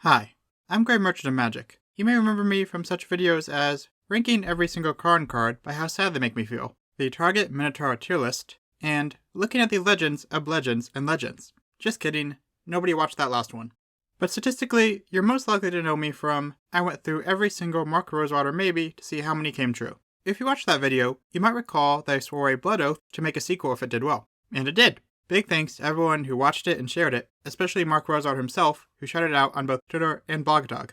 Hi, I'm Gray Merchant of Magic. You may remember me from such videos as ranking every single card by how sad they make me feel, the Target Minotaur tier list, and looking at the legends of legends and legends. Just kidding, nobody watched that last one. But statistically, you're most likely to know me from I went through every single Mark Rosewater maybe to see how many came true. If you watched that video, you might recall that I swore a blood oath to make a sequel if it did well. And it did. Big thanks to everyone who watched it and shared it, especially Mark Rosewater himself, who shouted it out on both Twitter and Blogatog.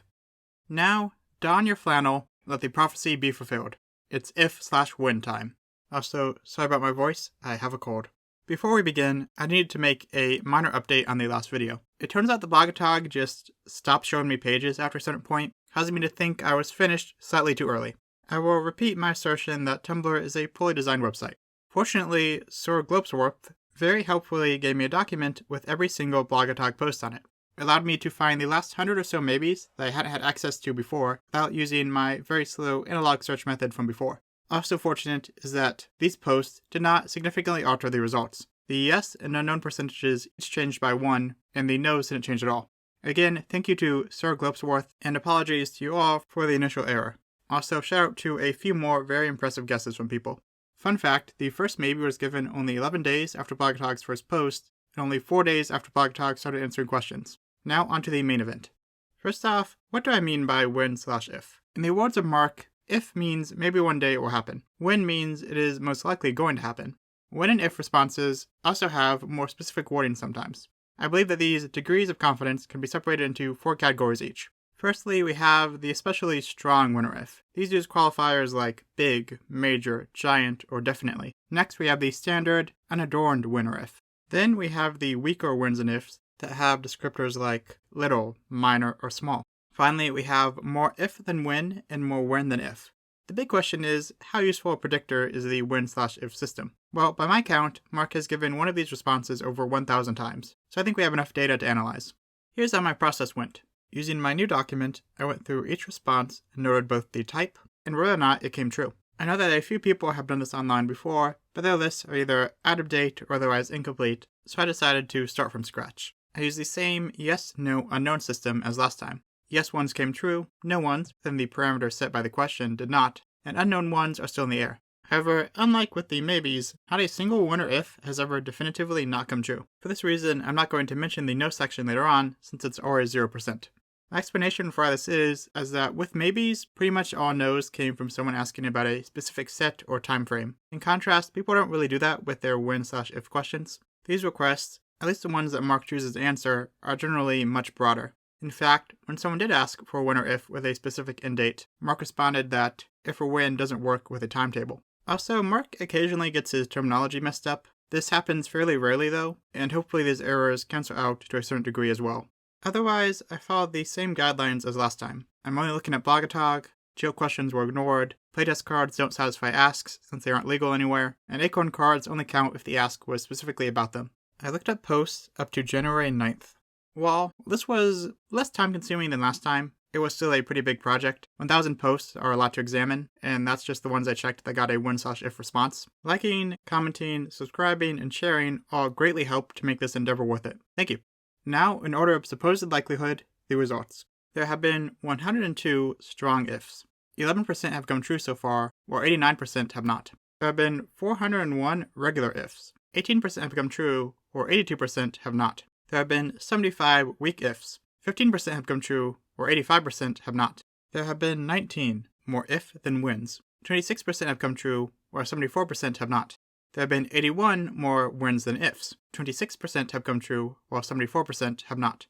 Now, don your flannel, let the prophecy be fulfilled. It's if/win time. Also, sorry about my voice, I have a cold. Before we begin, I needed to make a minor update on the last video. It turns out the Blogatog just stopped showing me pages after a certain point, causing me to think I was finished slightly too early. I will repeat my assertion that Tumblr is a poorly designed website. Fortunately, Sir Globesworth very helpfully gave me a document with every single Blogatog post on it. It allowed me to find the last 100 or so maybes that I hadn't had access to before without using my very slow analog search method from before. Also fortunate is that these posts did not significantly alter the results. The yes and unknown percentages each changed by 1, and the no's didn't change at all. Again, thank you to Sir Globesworth, and apologies to you all for the initial error. Also, shout out to a few more very impressive guesses from people. Fun fact, the first maybe was given only 11 days after Blogatog's first post, and only 4 days after Blogatog started answering questions. Now onto the main event. First off, what do I mean by when/if? In the words of Mark, if means maybe one day it will happen. When means it is most likely going to happen. When and if responses also have more specific wording sometimes. I believe that these degrees of confidence can be separated into 4 categories each. Firstly, we have the especially strong when or if. These use qualifiers like big, major, giant, or definitely. Next, we have the standard, unadorned when or if. Then we have the weaker whens and ifs that have descriptors like little, minor, or small. Finally, we have more if than when and more when than if. The big question is, how useful a predictor is the when/if system? Well, by my count, Mark has given one of these responses over 1,000 times, so I think we have enough data to analyze. Here's how my process went. Using my new document, I went through each response and noted both the type and whether or not it came true. I know that a few people have done this online before, but their lists are either out of date or otherwise incomplete, so I decided to start from scratch. I used the same yes, no, unknown system as last time. Yes ones came true, no ones, within the parameters set by the question, did not, and unknown ones are still in the air. However, unlike with the maybes, not a single when or if has ever definitively not come true. For this reason, I'm not going to mention the no section later on, since it's always 0%. My explanation for why this is that with maybes, pretty much all no's came from someone asking about a specific set or time frame. In contrast, people don't really do that with their when/if questions. These requests, at least the ones that Mark chooses to answer, are generally much broader. In fact, when someone did ask for when or if with a specific end date, Mark responded that if or when doesn't work with a timetable. Also, Mark occasionally gets his terminology messed up. This happens fairly rarely though, and hopefully these errors cancel out to a certain degree as well. Otherwise, I followed the same guidelines as last time. I'm only looking at Blogatog, jail questions were ignored, playtest cards don't satisfy asks since they aren't legal anywhere, and Acorn cards only count if the ask was specifically about them. I looked at posts up to January 9th. While this was less time consuming than last time, it was still a pretty big project. 1,000 posts are a lot to examine, and that's just the ones I checked that got a when/if response. Liking, commenting, subscribing, and sharing all greatly help to make this endeavor worth it. Thank you. Now, in order of supposed likelihood, the results. There have been 102 strong ifs. 11% have come true so far, while 89% have not. There have been 401 regular ifs. 18% have come true, or 82% have not. There have been 75 weak ifs. 15% have come true, or 85% have not. There have been 19 more if than wins. 26% have come true, or 74% have not. There have been 81 more wins than ifs. 26% have come true, while 74% have not.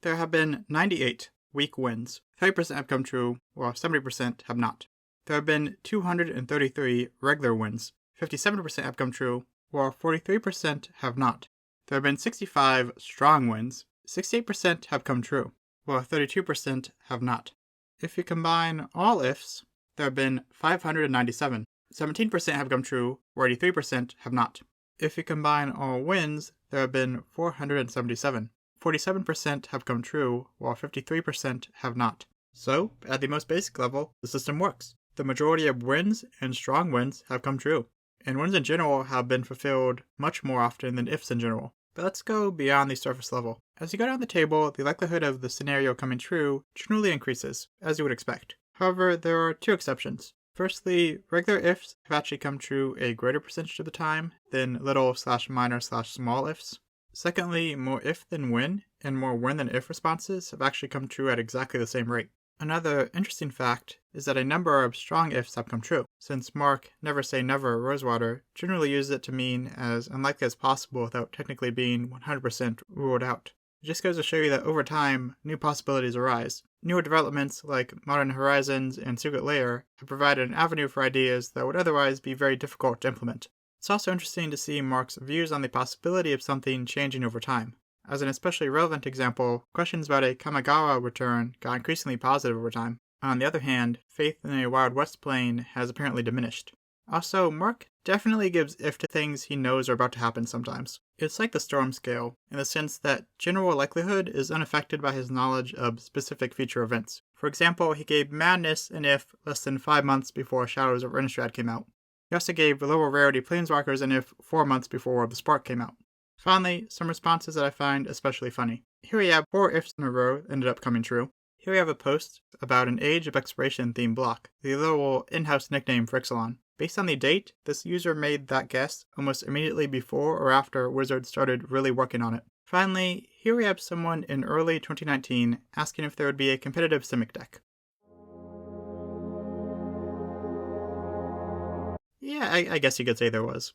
There have been 98 weak wins. 30% have come true, while 70% have not. There have been 233 regular wins. 57% have come true, while 43% have not. There have been 65 strong wins. 68% have come true, while 32% have not. If you combine all ifs, there have been 597. 17% have come true, or 83% have not. If you combine all wins, there have been 477. 47% have come true, while 53% have not. So, at the most basic level, the system works. The majority of wins and strong wins have come true, and wins in general have been fulfilled much more often than ifs in general. But let's go beyond the surface level. As you go down the table, the likelihood of the scenario coming true generally increases, as you would expect. However, there are two exceptions. Firstly, regular ifs have actually come true a greater percentage of the time than little/minor/small ifs. Secondly, more if than when, and more when than if responses have actually come true at exactly the same rate. Another interesting fact is that a number of strong ifs have come true, since Mark Never Say Never Rosewater generally uses it to mean as unlikely as possible without technically being 100% ruled out. It just goes to show you that over time, new possibilities arise. Newer developments like Modern Horizons and Secret Layer have provided an avenue for ideas that would otherwise be very difficult to implement. It's also interesting to see Mark's views on the possibility of something changing over time. As an especially relevant example, questions about a Kamigawa return got increasingly positive over time. On the other hand, faith in a Wild West plane has apparently diminished. Also, Mark definitely gives if to things he knows are about to happen sometimes. It's like the storm scale, in the sense that general likelihood is unaffected by his knowledge of specific future events. For example, he gave Madness an if less than 5 months before Shadows of Innistrad came out. He also gave lower rarity Planeswalkers an if 4 months before War of the Spark came out. Finally, some responses that I find especially funny. Here we have 4 ifs in a row that ended up coming true. Here we have a post about an Age of Expiration themed block, the literal in-house nickname for Ixalan. Based on the date, this user made that guess almost immediately before or after Wizards started really working on it. Finally, here we have someone in early 2019 asking if there would be a competitive Simic deck. Yeah, I guess you could say there was.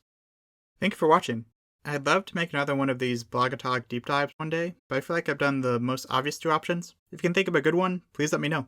Thank you for watching. I'd love to make another one of these Blogatog deep dives one day, but I feel like I've done the most obvious 2 options. If you can think of a good one, please let me know.